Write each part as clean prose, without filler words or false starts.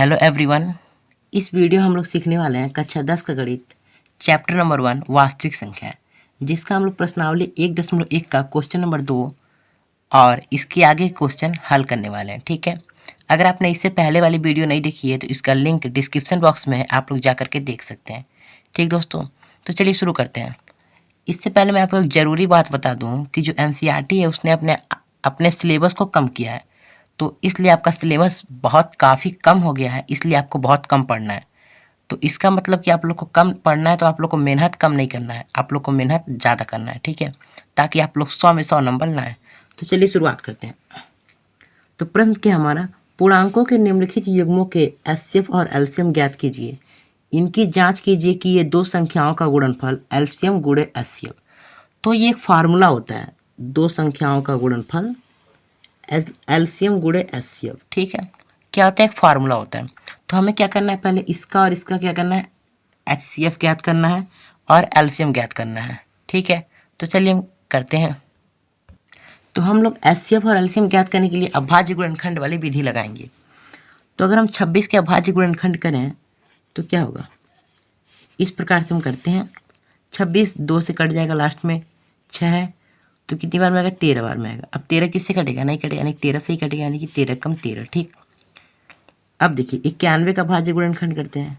Hello everyone. इस video हम लोग सीखने वाले हैं कक्षा 10 का गणित चैप्टर नंबर 1 वास्तविक संख्या, जिसका हम लोग प्रश्नावली 1.1 का क्वेश्चन नंबर 2 और इसके आगे क्वेश्चन हल करने वाले हैं। ठीक है, अगर आपने इससे पहले वाली वीडियो नहीं देखी है तो इसका लिंक डिस्क्रिप्शन बॉक्स में है, आप लोग जा करके देख सकते हैं। ठीक दोस्तों, तो चलिए शुरू करते हैं। इससे पहले मैं आपको एक ज़रूरी बात बता दूँ कि जो NCERT है उसने अपने सिलेबस को कम किया है, तो इसलिए आपका सिलेबस बहुत काफ़ी कम हो गया है, इसलिए आपको बहुत कम पढ़ना है। तो इसका मतलब कि आप लोग को कम पढ़ना है तो आप लोग को मेहनत कम नहीं करना है, आप लोग को मेहनत ज़्यादा करना है। ठीक है, ताकि आप लोग 100 में 100 नंबर लाएँ। तो चलिए शुरुआत करते हैं। तो प्रश्न क्या हमारा, पूर्णांकों के निम्नलिखित युग्मों के एचसीएफ और एलसीएम ज्ञात कीजिए। इनकी जांच कीजिए कि ये दो संख्याओं का गुणनफल एलसीएम गुणे एचसीएफ। तो ये एक फार्मूला होता है, दो संख्याओं का गुणनफल एलसीएम गुणे एचसीएफ। ठीक है, क्या होता है, एक फार्मूला होता है। तो हमें क्या करना है, पहले इसका और इसका क्या करना है, एचसीएफ ज्ञात करना है और एलसीएम ज्ञात करना है। ठीक है, तो चलिए हम करते हैं। तो हम लोग एचसीएफ और एलसीएम ज्ञात करने के लिए अभाज्य गुणनखंड वाली विधि लगाएंगे। तो अगर हम 26 के अभाज्य गुणनखंड करें तो क्या होगा, इस प्रकार से हम करते हैं। 26 2 से कट जाएगा, लास्ट में 6 है तो कितनी बार में आएगा, 13 बार में आएगा। अब 13 किससे कटेगा, नहीं कटेगा, यानी 13 से ही कटेगा, यानी कि 13 कम 13। ठीक, अब देखिए 91 का भाज्य गुणनखंड करते हैं।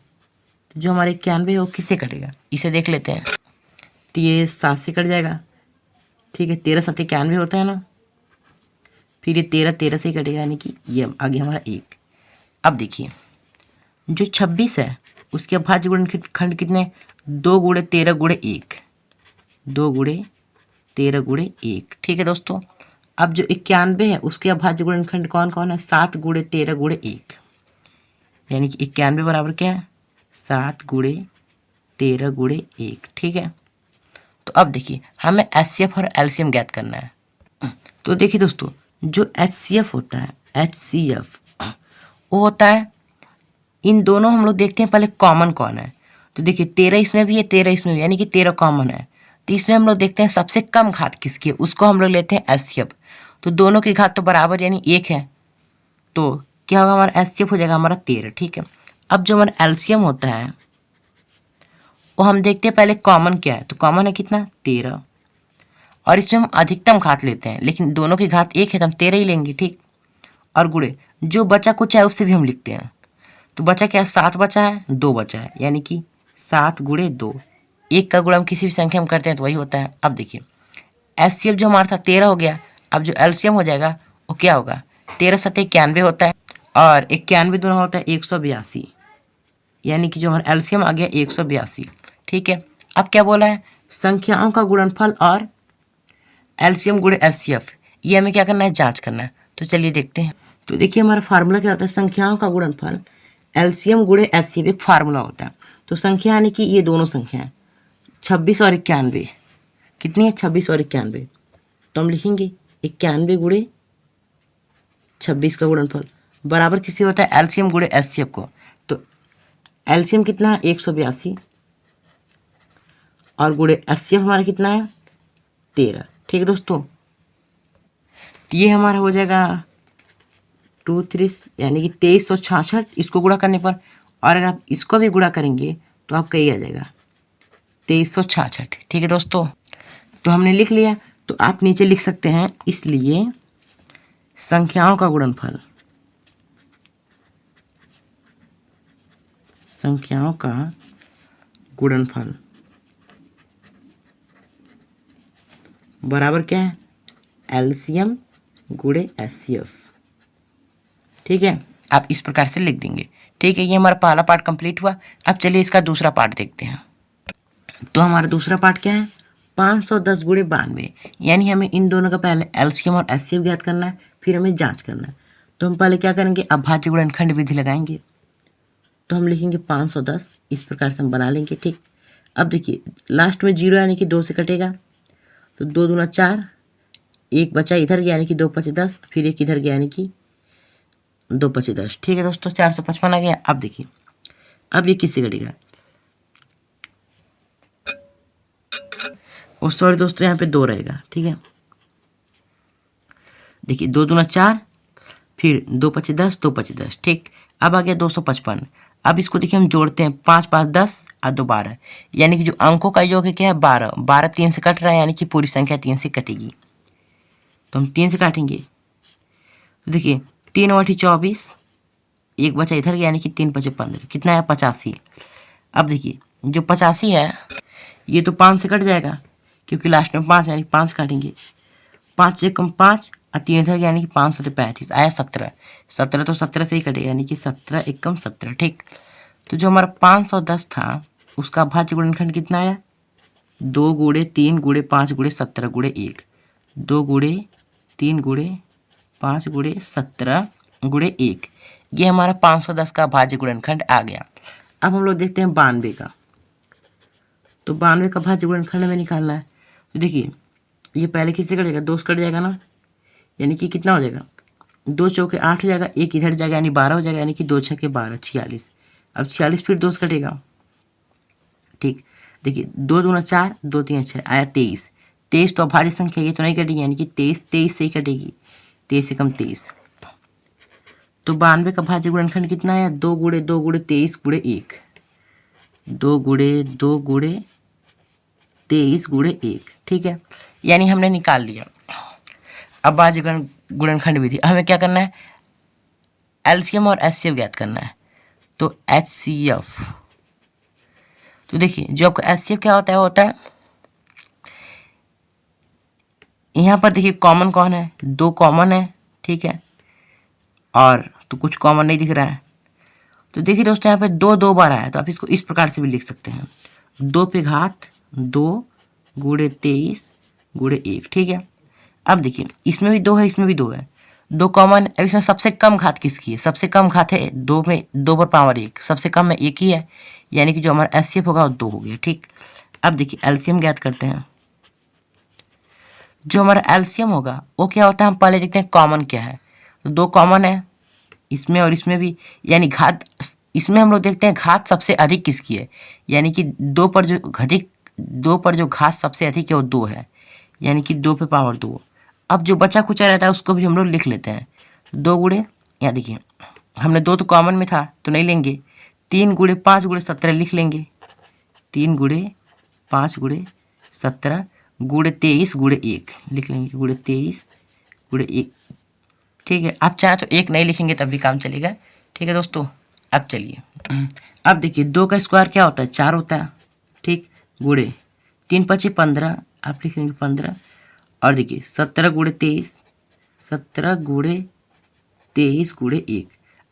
तो जो हमारे 91 है वो किससे कटेगा, इसे देख लेते हैं। तो ये 7 से कट जाएगा। ठीक है, 13 7 91 होता है ना, फिर ये 13 से ही कटेगा, यानी कि ये आगे हमारा 1। अब देखिए जो 26 है उसके अभाज्य गुणनखंड कितने, 2 गुणे 13 गुणे 1, 2 गुणे 13 गुणे 1। ठीक है दोस्तों, अब जो 91 है उसके अभाज्य गुणनखंड कौन कौन है, 7 गुणे 13 गुणे 1, यानी कि 91 बराबर क्या है, 7 गुणे 13 गुणे 1। ठीक है, तो अब देखिए हमें एचसीएफ और एलसीएम ज्ञात करना है। तो देखिए दोस्तों, जो एचसीएफ होता है, एचसीएफ वो होता है, इन दोनों हम लोग देखते हैं पहले कॉमन कौन है। तो देखिए 13 इसमें भी है, 13 इसमें भी, यानी कि 13 कॉमन है। तो इसमें हम लोग देखते हैं सबसे कम घात किसकी है, उसको हम लोग लेते हैं एचसीएफ। तो दोनों की घात तो बराबर यानी 1 है, तो क्या होगा, हमारा एचसीएफ हो जाएगा हमारा 13। ठीक है, अब जो हमारा एलसीएम होता है वो हम देखते हैं पहले कॉमन क्या है। तो कॉमन है कितना, 13, और इसमें हम अधिकतम घात लेते हैं, लेकिन दोनों की घात 1 है तो हम 13 ही लेंगे। ठीक, और गुणे जो बचा कुछ है उससे भी हम लिखते हैं। तो बचा क्या, 7 बचा है, 2 बचा है, यानी कि 7 गुणे 2। 1 का गुणा हम किसी भी संख्या में करते हैं तो वही होता है। अब देखिए एचसीएफ जो हमारा था 13 हो गया, अब जो एलसीएम हो जाएगा वो क्या होगा, 13 7 91 होता है, और 91 दोनों होता है 182, यानी कि जो हमारा एलसीएम आ गया 182। ठीक है, अब क्या बोला है, संख्याओं का गुणनफल और एलसीएम गुणे एचसीएफ, ये हमें क्या करना है, जांच करना है। तो चलिए देखते हैं। तो देखिए हमारा फार्मूला क्या होता है, संख्याओं का गुणनफल एलसीएम गुणे एचसीएफ एक फार्मूला होता है। तो संख्या यानी कि ये दोनों संख्या है 26 और 91, कितनी है, 26 और 91। तो हम लिखेंगे 91 गुणे 26 का गुणनफल बराबर किसी होता है, एलसीएम गुणे एचसीएफ को। तो एलसीएम कितना है, 182, और गुणे एचसीएफ हमारा कितना है, 13। ठीक है दोस्तों, तो ये हमारा हो जाएगा 2 3, यानी कि 2366 इसको गुणा करने पर, और अगर आप इसको भी गुणा करेंगे तो आपका ये आ जाएगा 2366। ठीक है दोस्तों, तो हमने लिख लिया। तो आप नीचे लिख सकते हैं, इसलिए संख्याओं का गुणनफल, संख्याओं का गुणनफल बराबर क्या है, एलसीएम गुणे एचसीएफ। ठीक है, आप इस प्रकार से लिख देंगे। ठीक है, ये हमारा पहला पार्ट कंप्लीट हुआ। अब चलिए इसका दूसरा पार्ट देखते हैं। तो हमारा दूसरा पार्ट क्या है, 510 गुणे 92, यानी हमें इन दोनों का पहले एलसीएम और एचसीएफ ज्ञात करना है, फिर हमें जांच करना है। तो हम पहले क्या करेंगे, अभाज्य गुणनखंड विधि लगाएंगे। तो हम लिखेंगे 510, इस प्रकार से हम बना लेंगे। ठीक, अब देखिए लास्ट में 0 यानी कि 2 से कटेगा, तो 2 दूना 4, 1 बचा इधर गया यानी कि 2 5 10, फिर 1 इधर गया यानी कि 2 5 10। ठीक है दोस्तों, 455 आ गया। अब देखिए अब ये किससे कटेगा, और सॉरी दोस्तों यहाँ पे 2 रहेगा। ठीक है, देखिए 2 दूना 4, फिर 2 5 10, 2 5 10। ठीक, अब आ गया 255। अब इसको देखिए हम जोड़ते हैं, 5 5 10 और 2 12, यानी कि जो अंकों का योग है क्या है 12। 12 3 से कट रहा है, यानी कि पूरी संख्या 3 से कटेगी। तो हम 3 से काटेंगे, तो देखिए 3 × 24, एक बचा इधर गया, यानी कि 3 × 5 = 15, कितना है 85। अब देखिए जो 85 है ये तो 5 से कट जाएगा, क्योंकि लास्ट में 5 यानी 5 काटेंगे। 5 से कम 5 और 3 इधर गया, यानी कि 5 7 35 आया 17। 17 तो 17 से ही कटेगा, यानी कि 17 एकम 17। ठीक, तो जो हमारा 510 था उसका भाज्य गुणनखंड कितना आया, 2 × 3 × 5 × 17 × 1, 2 × 3 × 5 × 17 × 1, ये हमारा 510 का भाज्य गुणनखंड आ गया। अब हम लोग देखते हैं 92 का। तो 92 का भाज्य गुणनखंड हमें निकालना है। तो देखिए ये पहले किससे कट जाएगा, 2 से कट जाएगा ना, यानी कि कितना हो जाएगा, 2 चौके 8 हो जाएगा, एक इधर जाएगा यानी 12 हो जाएगा, यानी कि 2 छक्के 12 46। अब 46 फिर 2 से कटेगा। ठीक, देखिए 2 दूना 4, 2 3 6 आया 23। 23 तो अभाज्य संख्या, ये तो नहीं कटेगी, यानी कि 23 से ही कटेगी, 23 से कम 23। तो 92 का भाज्य गुणनखंड कितना है, 2 × 2 × 23 × 1, 2 × 2 × 23 × 1। ठीक है, यानी हमने निकाल लिया। अब भाज्य गुणनखंड विधि, हमें क्या करना है, एलसीएम और एचसीएफ ज्ञात करना है। तो एचसीएफ, तो देखिए जो आपका एचसीएफ क्या होता है यहाँ पर देखिए कॉमन कौन है, 2 कॉमन है। ठीक है, और तो कुछ कॉमन नहीं दिख रहा है। तो देखिए दोस्तों यहाँ पे 2 2 बार आया, तो आप इसको इस प्रकार से भी लिख सकते हैं, 2 पे घात 2 × 23 × 1। ठीक है, अब देखिए इसमें भी 2 है, इसमें भी 2 है, 2 कॉमन। अब इसमें सबसे कम घात किसकी है, सबसे कम घात है 2 में, 2 पर पावर 1, सबसे कम में 1 ही है, यानी कि जो हमारा एचसीएफ होगा वो 2 हो गया। ठीक, अब देखिए एलसीएम ज्ञात करते हैं। जो हमारा एलसीएम होगा वो क्या होता है, हम पहले देखते हैं कॉमन क्या है। तो 2 कॉमन है इसमें और इसमें भी, यानी घात, इसमें हम लोग देखते हैं घात सबसे अधिक किसकी है, यानी कि 2 पर जो घात सबसे अधिक है वो 2 है, यानी कि 2 पे पावर 2। अब जो बचा खुचा रहता है उसको भी हम लोग लिख लेते हैं, 2 × यहाँ देखिए हमने 2 तो कॉमन में था तो नहीं लेंगे, 3 × 5 × 17 लिख लेंगे, 3 × 5 × 17 × 23 × 1 लिख लेंगे, × 23 × 1। ठीक है, आप चाहे तो 1 नहीं लिखेंगे तब भी काम चलेगा। ठीक है दोस्तों, अब चलिए, अब देखिए 2 का स्क्वायर क्या होता है, 4 होता है। ठीक, गुणे 3 × 5 = 15, आप लिख लेंगे 15, और देखिए 17 × 23, 17 × 23 × 1।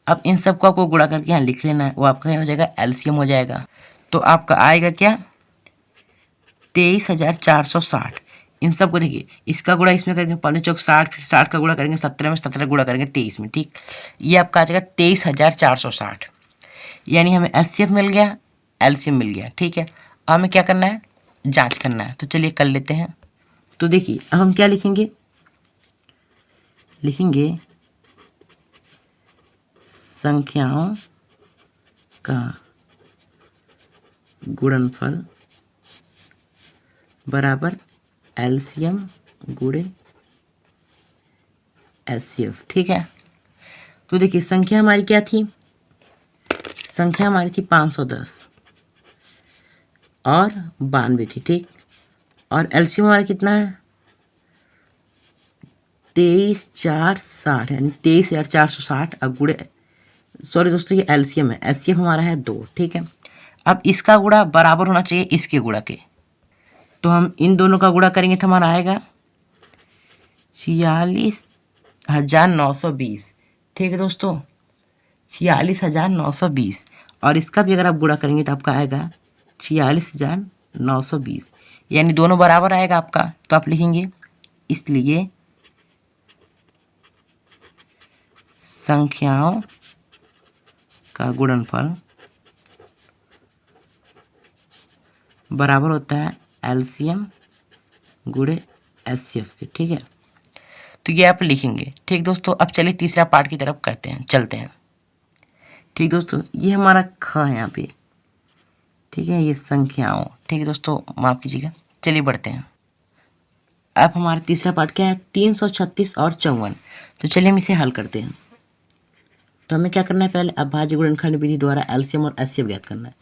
अब इन सबको आपको गुणा करके यहाँ लिख लेना है, वो आपका हो जाएगा एलसीएम हो जाएगा। तो आपका आएगा क्या, 23,460। इन सबको देखिए इसका गुणा इसमें करेंगे, 5 चौक 60, फिर 60 का गुणा करेंगे 17 में, 17 गुणा करेंगे 23 में। ठीक, ये आपका आ जाएगा 23,460, यानी हमें एचसीएफ मिल गया, एलसीएम मिल गया। ठीक है, अब हमें क्या करना है, जांच करना है, तो चलिए कर लेते हैं। तो देखिए अब हम क्या लिखेंगे, संख्याओं का गुणनफल बराबर एलसीएम × एचसीएफ। ठीक है, तो देखिए संख्या हमारी क्या थी, संख्या हमारी थी 510 और 92 थी। ठीक, और एलसीएम हमारा कितना है, 23,460, यानी 23,460 और गुणे, सॉरी दोस्तों ये एलसीएम है, एचसीएफ हमारा है 2। ठीक है, अब इसका गुणा बराबर होना चाहिए इसके गुणा के, तो हम इन दोनों का गुणा करेंगे तो हमारा आएगा 46,920। ठीक है दोस्तों, 46,920, और इसका भी अगर आप गुणा करेंगे तो आपका आएगा 46,920, यानी दोनों बराबर आएगा आपका। तो आप लिखेंगे इसलिए संख्याओं का गुणनफल बराबर होता है एलसीएम × एचसीएफ के। ठीक है, तो ये आप लिखेंगे। ठीक दोस्तों, अब चलिए तीसरा पार्ट की तरफ चलते हैं। ठीक दोस्तों, ये हमारा ख है यहाँ पे। ठीक है, ये संख्याओं, ठीक है दोस्तों, माफ कीजिएगा। चलिए बढ़ते हैं। अब हमारा तीसरा पार्ट क्या है, 336 और 54। तो चलिए हम इसे हल करते हैं। तो हमें क्या करना है, पहले अभाज्य गुणनखंड विधि द्वारा एलसीएम और एचसीएफ ज्ञात करना है।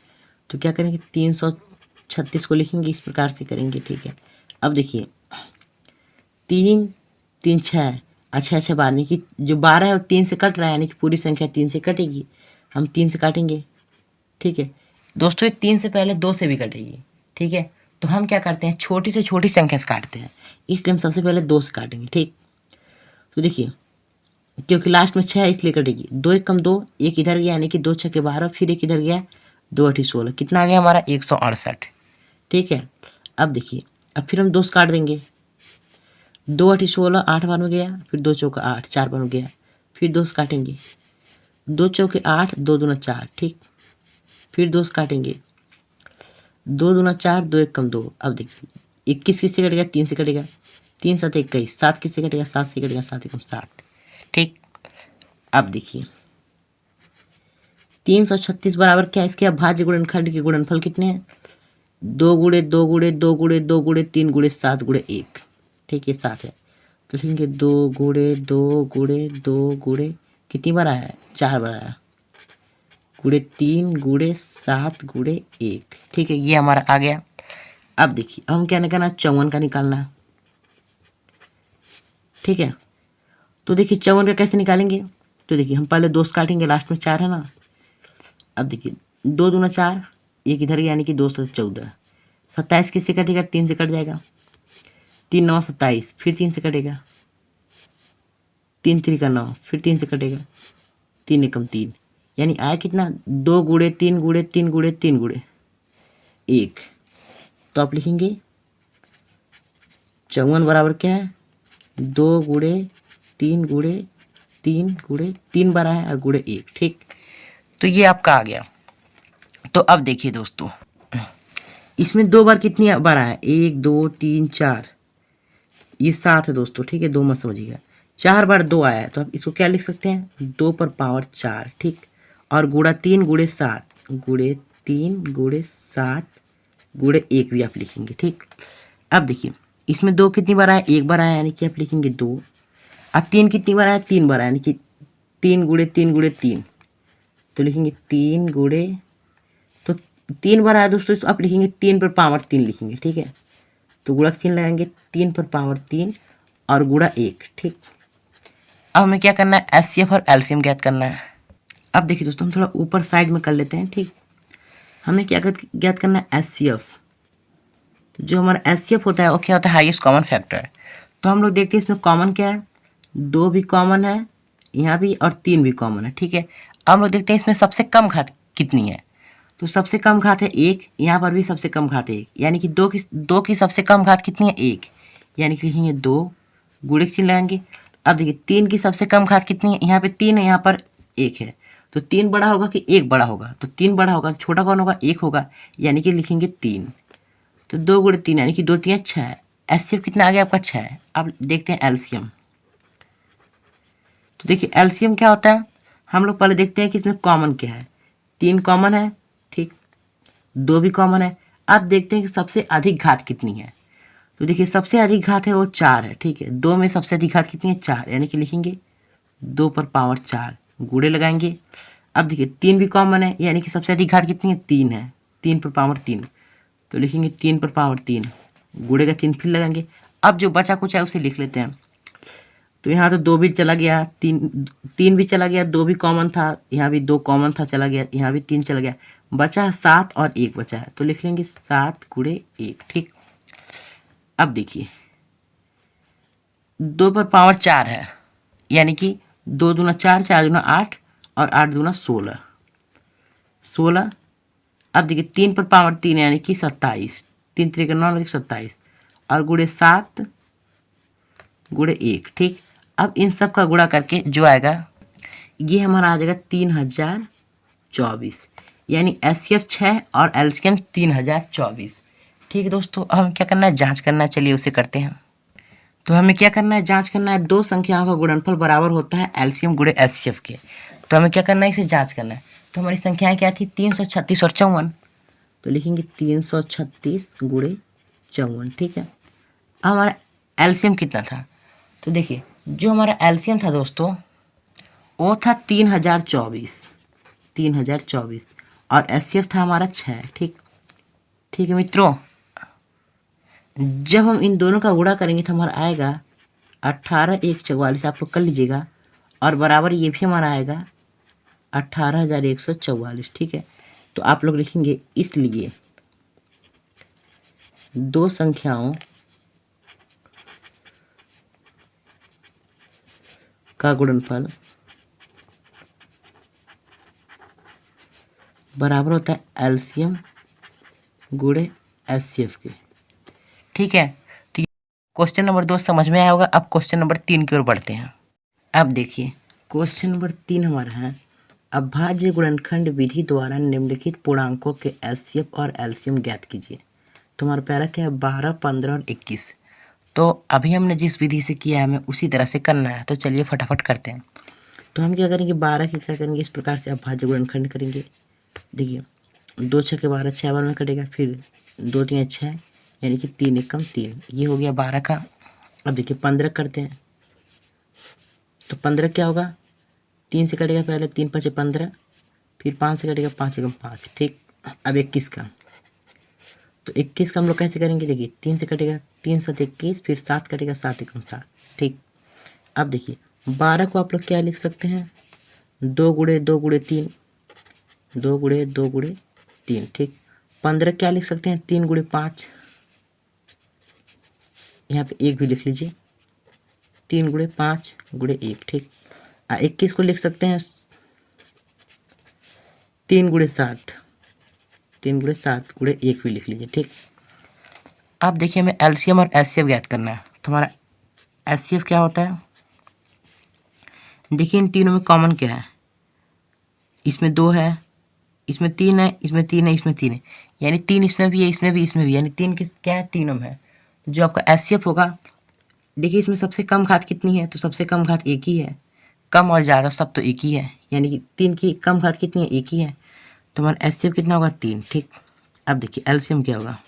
तो क्या करेंगे, 336 को लिखेंगे, इस प्रकार से करेंगे, ठीक है। अब देखिए 3 3 6 अच्छा 12, यानी कि जो 12 है वो 3 से कट रहा है, यानी कि पूरी संख्या 3 से कटेगी, हम 3 से काटेंगे, ठीक है दोस्तों। ये 3 से पहले 2 से भी कटेगी, ठीक है। तो हम क्या करते हैं, छोटी से छोटी संख्या से काटते हैं, इसलिए हम सबसे पहले 2 से काटेंगे, ठीक। तो देखिए क्योंकि लास्ट में 6 है इसलिए कटेगी, 2 1 कम 2, एक इधर गया यानी कि 2 6 12, फिर एक इधर गया, 2 8 16, कितना आ गया हमारा 168, ठीक है। अब देखिए अब फिर हम 2 से काट देंगे, 2 8 16, 8 बार में गया, फिर 2 चौका 8, 4 बार में गया, फिर 2 से काटेंगे, 2 चौके 8, 2 दूना 4, ठीक। फिर 2 से काटेंगे, 2 दूना 4, 2 1 कम 2। अब देखिए 21 किससे कटेगा, 3 से कटेगा, 3 7 21, 7 किससे कटेगा, 7 से कटेगा, 7 1 7, ठीक। अब देखिए 336 बराबर क्या है, इसके अभाज्य गुणनखंड के गुणनफल कितने हैं, 2 गुणे 2 गुणे 2 गुणे 2 गुणे 3 गुणे 7 गुणे 1, ठीक है 7 है। तो लिखेंगे 2 गुणे 2 गुणे 2 गुणे कितनी बार आया है, 4 बार आया, गुणे 3 गुणे 7 गुणे 1, ठीक है, ये हमारा आ गया। अब देखिए हम क्या निकालना, 54 का निकालना है, ठीक है। तो देखिए 54 का कैसे निकालेंगे, तो देखिए हम पहले 2 से काटेंगे, लास्ट में 4 है ना। अब देखिए 2 दूना 4, एक इधर यानी कि 2 7 14, 27 किससे कटेगा, 3 से कट जाएगा, 3 9 27, फिर 3 से कटेगा, 3 3 का 9, फिर 3 से कटेगा, 3 एकम 3, यानी आया कितना, 2 गुणे 3 गुणे 3 गुणे 3 गुणे 1। तो आप लिखेंगे 54 बराबर क्या है, 2 गुणे 3 गुणे 3 गुणे 3 बार आया और गुणे 1, ठीक। तो ये आपका आ गया। तो अब देखिए दोस्तों इसमें 2 बार कितनी बार आया, 1 2 3 4, ये 7 है दोस्तों, ठीक है, 2 मत समझिएगा, 4 बार 2 आया है, तो आप इसको क्या लिख सकते हैं, 2 पर पावर 4, ठीक। और गुणा 3 गुणे 7 गुणे 3 गुणे 7 गुणे 1 भी आप लिखेंगे, ठीक। अब देखिए इसमें 2 कितनी बार आया, 1 बार आया, यानी कि आप लिखेंगे 2, और 3 कितनी बार आया, 3 बार आया, यानी कि 3 गुणे 3 गुणे 3, तो लिखेंगे 3 गुणे, तो 3 बार आया दोस्तों, तो आप लिखेंगे 3 पर पावर 3 लिखेंगे, ठीक है। तो गुणा चिन्ह लगाएंगे, 3 पर पावर 3 और गुणा 1, ठीक। अब हमें क्या करना है, एचसीएफ और एलसीएम ज्ञात करना है। अब देखिए दोस्तों हम थोड़ा ऊपर साइड में कर लेते हैं, ठीक। हमें क्या ज्ञात करना है, एचसीएफ। तो जो हमारा एचसीएफ होता है वो क्या होता है, हाईएस्ट कॉमन फैक्टर। तो हम लोग देखते हैं इसमें कॉमन क्या है, 2 भी कॉमन है यहाँ भी और 3 भी कॉमन है, ठीक है। अब हम लोग देखते हैं इसमें सबसे कम घात कितनी है, तो सबसे कम घात है 1, यहाँ पर भी सबसे कम घात है 1, यानी कि 2 की सबसे कम घात कितनी है, 1, यानी कि लिखेंगे 2, गुणे के चिन्ह लगाएंगे। अब देखिए 3 की सबसे कम घात कितनी है, यहाँ पे 3 है, यहाँ पर 1 है, तो 3 बड़ा होगा कि 1 बड़ा होगा, तो 3 बड़ा होगा, तो छोटा कौन होगा, 1 होगा, यानी कि लिखेंगे 3। तो 2 गुणे 3 यानी कि 2 3 6 है। एचसीएफ कितना आ गया आपका, 6 है। अब देखते हैं एलसीएम। तो देखिए एलसीएम क्या होता है, हम लोग पहले देखते हैं कि इसमें कॉमन क्या है, 3 कॉमन है, ठीक, 2 भी कॉमन है। अब देखते हैं कि सबसे अधिक घात कितनी है, तो देखिए सबसे अधिक घात है वो 4 है, ठीक है। 2 में सबसे अधिक घात कितनी है, 4, यानी कि लिखेंगे 2 पर पावर 4, गुणे लगाएंगे। अब देखिए 3 भी कॉमन है, यानी कि सबसे अधिक घात कितनी है, 3 है, 3 पर पावर 3, तो लिखेंगे 3 पर पावर 3, गुणे का चिन्ह फिर लगाएंगे। अब जो बचा कुछ है उसे लिख लेते हैं। तो यहाँ तो 2 भी चला गया, 3 भी चला गया, 2 भी कॉमन था, यहाँ भी 2 कॉमन था चला गया, यहाँ भी 3 चला गया, बचा 7 और 1 बचा है, तो लिख लेंगे 7 गुणे 1, ठीक। अब देखिए 2 पर पावर 4 है, यानी कि 2 दूना 4, 4 दूना 8 और 8 दूना 16, 16। अब देखिए 3 पर पावर 3 यानी कि 27, 3 3 का 9 27 और गुणे 7 गुणे 1, ठीक। अब इन सब का गुणा करके जो आएगा ये हमारा आ जाएगा 3024, यानी एचसीएफ 6 और एलसीएम 3024, ठीक है दोस्तों। अब हमें क्या करना है, जांच करना है, चलिए उसे करते हैं। तो हमें क्या करना है, जांच करना है, 2 संख्याओं का गुणनफल बराबर होता है एलसीएम गुणे एचसीएफ के। तो हमें क्या करना है, इसे जांच करना है। तो हमारी संख्याएं क्या थी, 336 और 54, तो लिखेंगे 336 गुणे 54, ठीक है। अब हमारा एलसीएम कितना था, तो देखिए जो हमारा एलसीएम था दोस्तों वो था 3024 और एचसीएफ था हमारा 6। ठीक है मित्रों, जब हम इन दोनों का गुणा करेंगे तो हमारा आएगा 18 1 44, आप लोग कर लीजिएगा, और बराबर ये भी हमारा आएगा 18,144। ठीक है, तो आप लोग लिखेंगे इसलिए दो संख्याओं का गुणनफल बराबर होता है एलसीएम गुणे एचसीएफ के। ठीक है, तो क्वेश्चन नंबर 2 समझ में आया होगा। अब क्वेश्चन नंबर 3 की ओर बढ़ते हैं। अब देखिए क्वेश्चन नंबर 3 हमारा है, अभाज्य गुणनखंड विधि द्वारा निम्नलिखित पूर्णांकों के एचसीएफ और एलसीएम ज्ञात कीजिए। तुम्हारा पहला क्या है, 12, 15 और 21। तो अभी हमने जिस विधि से किया है हमें उसी तरह से करना है, तो चलिए फटाफट करते हैं। तो हम क्या करेंगे, 12 के क्या करेंगे, इस प्रकार से अभाज्य गुणनखंड करेंगे। देखिए 2 6 के 12, 6 बार में कटेगा, फिर 2 3 6, यानी कि 3 1 3, ये हो गया 12 का। अब देखिए 15 करते हैं, तो 15 क्या होगा, 3 से कटेगा पहले, 3 5 15, फिर 5 से कटेगा, 5 1 5। ठीक, अब 21 का, तो 21 का हम लोग कैसे करेंगे, देखिए 3 से कटेगा, 3 7 21, फिर 7 कटेगा, 7 1 7। ठीक, अब देखिए 12 को आप लोग क्या लिख सकते हैं, 2 गुणे 2 गुणे 3, 2 गुणे 2 गुणे 3। ठीक, 15 क्या लिख सकते हैं, 3 गुणे 5, यहाँ पे 1 भी लिख लीजिए, 3 गुणे 5 गुणे 1। ठीक, 21 को लिख सकते हैं 3 गुणे 7, 3 गुणे 7 गुणे 1 भी लिख लीजिए। ठीक, अब देखिए हमें एलसीएम और एचसीएफ ज्ञात करना है। तुम्हारा एचसीएफ क्या होता है, देखिए इन तीनों में कॉमन क्या है, इसमें 2 है, इसमें 3 है, इसमें 3 है, इसमें 3 है, यानी 3 इसमें भी है, इसमें भी, इसमें भी, यानी 3 किस क्या है, तीनों में है। जो आपका एचसीएफ होगा, देखिए इसमें सबसे कम घात कितनी है, तो सबसे कम घात 1 ही है, कम और ज़्यादा सब तो 1 ही है, यानी कि 3 की कम घात कितनी है, 1 ही है। तो हमारा एचसीएफ कितना होगा, 3। ठीक, अब देखिए एलसीएम क्या होगा,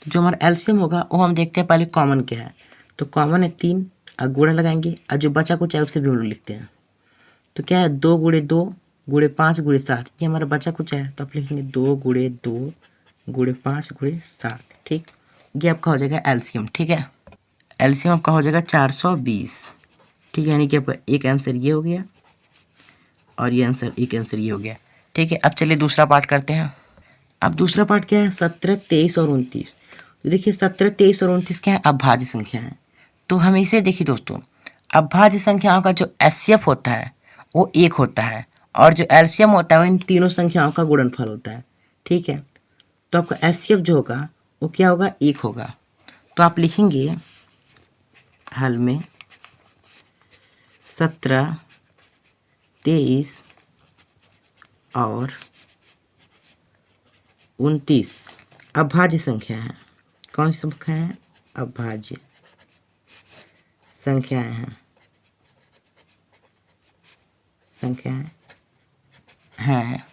जो हमारा एलसीएम होगा वो हम देखते हैं पहले कॉमन क्या है। तो कॉमन है 3, और गुणा लगाएंगे, और जो बचा कुछ है उसे भी हम लोग लिखते हैं। तो क्या है, 2 गुणे 2 गुणे 5 गुणे 7, ये हमारा बचा कुछ है, तो आप लिखेंगे 2 गुणे 2 गुणे 5 गुणे 7। ठीक, ये आपका हो जाएगा एलसीएम। ठीक है, एलसीएम आपका हो जाएगा 420। ठीक है, यानी कि आपका एक आंसर ये हो गया और ये आंसर, एक आंसर ये हो गया। ठीक है, अब चलिए दूसरा पार्ट करते हैं। अब दूसरा पार्ट क्या है, 17 23 और 29। तो देखिए 17 23 और 29 क्या है, अभाज्य संख्या है। तो हमें इसे देखिए दोस्तों, अभाज्य संख्याओं का जो एचसीएफ होता है वो 1 होता है, और जो एलसीएम होता है वो इन तीनों संख्याओं का गुणनफल होता है। ठीक है, तो आपका एचसीएफ जो होगा वो क्या होगा, 1 होगा। तो आप लिखेंगे हल में 17 23 और 29 अभाज्य संख्या है। कौन सी संख्या है, अभाज्य संख्याएं हैं,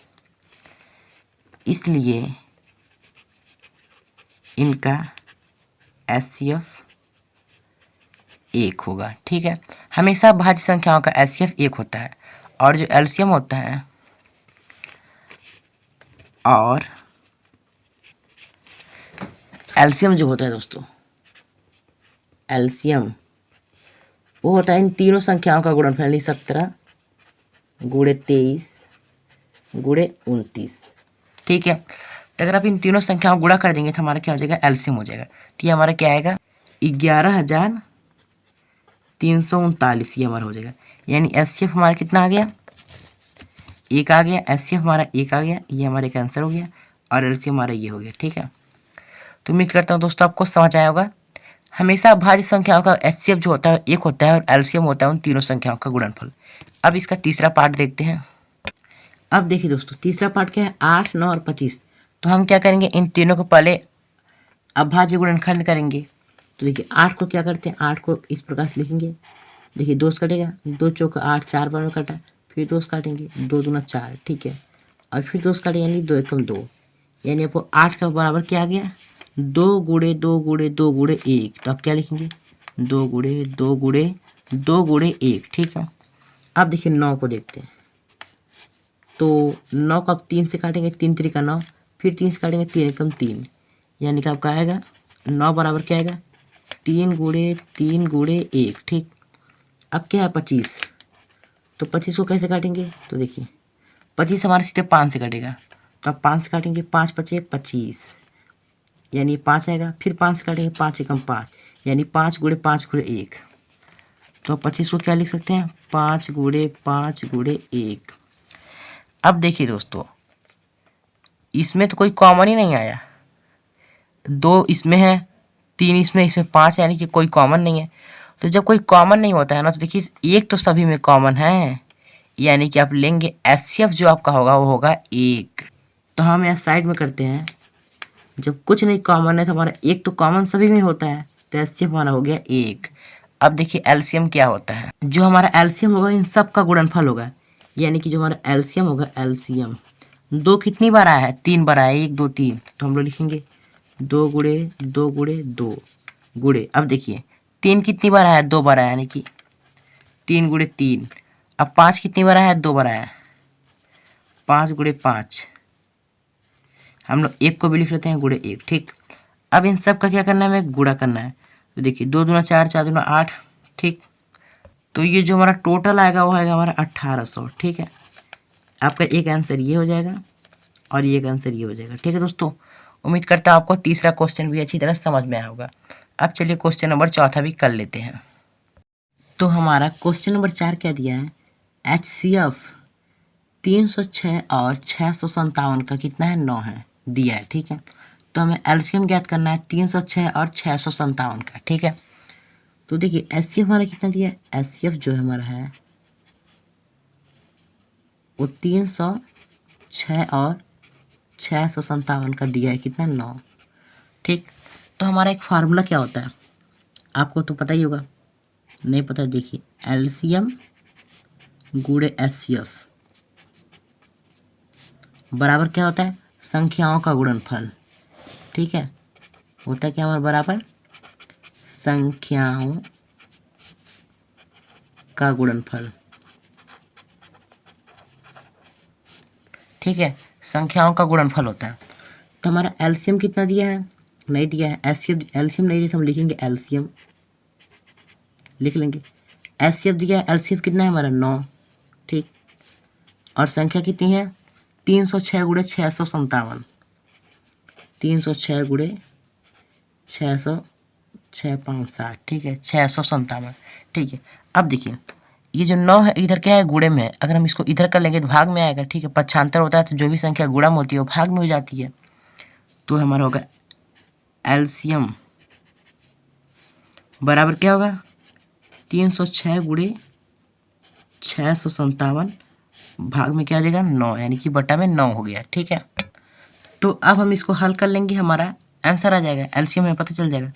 इसलिए इनका एचसीएफ 1 होगा। ठीक है, हमेशा भाज्य संख्याओं का एचसीएफ 1 होता है, और जो एलसीएम होता है, और एलसीएम जो होता है दोस्तों, एलसीएम वो होता है इन तीनों संख्याओं का गुणनफल, यानी 17 गुणे 23 गुणे 29। ठीक है, तो अगर आप इन तीनों संख्याओं को गुणा कर देंगे तो हमारा क्या हो जाएगा, एलसीएम हो जाएगा। तो ये हमारा क्या आएगा, 11,339, ये हमारा हो जाएगा। यानी एचसीएफ हमारा कितना आ गया, 1 आ गया, एचसीएफ हमारा 1 आ गया, ये हमारा एक आंसर हो गया, और एलसीएम हमारा ये हो गया। ठीक है, तो उम्मीद करता हूँ दोस्तों आपको समझ आया होगा। हमेशा भाज्य संख्याओं का एचसीएफ जो होता है 1 होता है, और एलसीएम होता है उन तीनों संख्याओं का गुणनफल। अब इसका तीसरा पार्ट देखते हैं। अब देखिए दोस्तों, तीसरा पार्ट क्या है, 8 9 और 25। तो हम क्या करेंगे, इन तीनों को पहले अभाज्य गुणनखंड करेंगे। तो देखिए 8 को क्या करते हैं, 8 को इस प्रकार से लिखेंगे। देखिए 2 से कटेगा, 2 चौका 8, 4 बार में कटा, फिर 2 से काटेंगे, 2 दूना 4। ठीक है, और फिर 2 से काटेंगे, यानी 2 एकम 2, यानी आपको 8 का बराबर क्या आ गया, 2 गुणे 2 गुणे 2 गुणे 1। तो आप क्या लिखेंगे, 2 गुणे 2 गुणे 2 गुणे 1। ठीक है, अब देखिए 9 को देखते हैं। तो 9 को आप 3 से काटेंगे, 3 3 का 9, फिर 3 से काटेंगे 3 एकम 3, यानी कि आपका आएगा 9 बराबर क्या आएगा 3 गुणे 1। ठीक, अब क्या है 25, तो 25 को कैसे काटेंगे, तो देखिए 25 हमारे सीधे 5 से कटेगा, तो आप 5 से काटेंगे, 5 पचे 25, यानी 5 आएगा, फिर 5 से काटेंगे, 5 एकम 5, यानी 5 गुणे 1। तो 25 को क्या लिख सकते हैं 5 गुणे 1। अब देखिए दोस्तों, इसमें तो कोई कॉमन ही नहीं आया, 2 इसमें है, 3 इसमें 5, यानी कि कोई कॉमन नहीं है। तो जब कोई कॉमन नहीं होता है ना, तो देखिए एक तो सभी में कॉमन है, यानी कि आप लेंगे HCF जो आपका होगा वो होगा 1। तो हम यहाँ साइड में करते हैं, जब कुछ नहीं कॉमन है तो हमारा एक तो कॉमन सभी में होता है, तो HCF हमारा हो गया 1। अब देखिए LCM क्या होता है, जो हमारा LCM होगा इन सब का गुणनफल होगा, यानी कि जो हमारा LCM होगा LCM 2 कितनी बार आया है 3 बार आया है, 1 2 3, तो हम लोग लिखेंगे 2 गुणे 2 गुणे। अब देखिए 3 कितनी बार आया है 2 बार आया, यानी कि 3 गुणे 3। अब 5 कितनी बार आया है 2 बार आया है, 5 गुणे 5। हम लोग 1 को भी लिख लेते हैं गुणे 1। ठीक, अब इन सब का क्या करना है, हमें गुणा करना है। तो देखिए 2 दूना 4, 4 दूना 8। ठीक, तो ये जो हमारा टोटल आएगा वो आएगा हमारा 1800। ठीक है, आपका एक आंसर ये हो जाएगा और ये एक आंसर ये हो जाएगा। ठीक है दोस्तों, उम्मीद करता हूँ आपको तीसरा क्वेश्चन भी अच्छी तरह समझ में आया होगा। अब चलिए क्वेश्चन नंबर चौथा भी कर लेते हैं। तो हमारा क्वेश्चन नंबर 4 क्या दिया है, HCF 306 और 657 का कितना है 9 है दिया है। ठीक है, तो हमें LCM ज्ञात करना है 306 और 657 का। ठीक है, तो देखिए HCF हमारा कितना दिया है, HCF जो हमारा है वो 306 और 657 का दिया है कितना 9। ठीक, तो हमारा एक फार्मूला क्या होता है आपको तो पता ही होगा, नहीं पता देखिए LCM गुणे HCF बराबर क्या होता है संख्याओं का गुणनफल। ठीक है, होता है क्या हमारा बराबर संख्याओं का गुणनफल। ठीक है, संख्याओं का गुणनफल होता है। तो हमारा LCM कितना दिया है, नहीं दिया है, LCM नहीं दिया तो हम लिखेंगे LCM लिख लेंगे। HCF दिया है, LCF कितना है हमारा 9। ठीक, और संख्या कितनी है 306 गुणे 657, 306 गुणे 600 6 5 7। ठीक है, 657। ठीक है, अब देखिए ये जो 9 है इधर क्या है गुणे में है, अगर हम इसको इधर कर लेंगे तो भाग में आएगा। ठीक है, पक्षांतर होता है तो जो भी संख्या गुणम होती है वो भाग में हो जाती है। तो हमारा होगा LCM बराबर क्या होगा 306 गुणे 657 भाग में क्या आ जाएगा 9, यानी कि बटा में 9 हो गया। ठीक है, तो अब हम इसको हल कर लेंगे, हमारा आंसर आ जाएगा, LCM हमें पता चल जाएगा।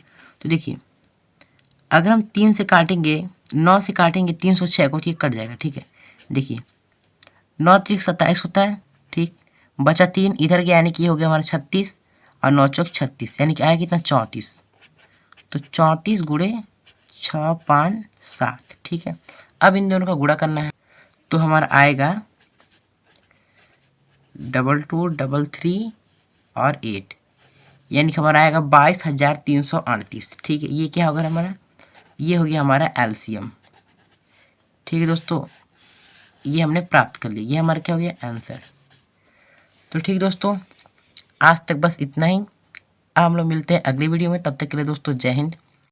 तो देखिए अगर हम 3 से काटेंगे 9 से काटेंगे 306 को, ठीक कट जाएगा। ठीक है, देखिए 9 3 27 होता है। ठीक, बचा 3 इधर गया, यानी कि ये हो गया हमारा 36 और 9 चौक 36, यानी कि आया कितना 34। तो 34 गुणे 6 5 7। ठीक है, अब इन दोनों का गुणा करना है, तो हमारा आएगा 2 2 3 3 और 8, यानी कि हमारा आएगा 22,338। ठीक है, ये क्या होगा हमारा, ये हो गया हमारा LCM। ठीक है दोस्तों, ये हमने प्राप्त कर लिया, ये हमारा क्या हो गया आंसर। तो ठीक दोस्तों, आज तक बस इतना ही। अब हम लोग मिलते हैं अगली वीडियो में, तब तक के लिए दोस्तों जय हिंद।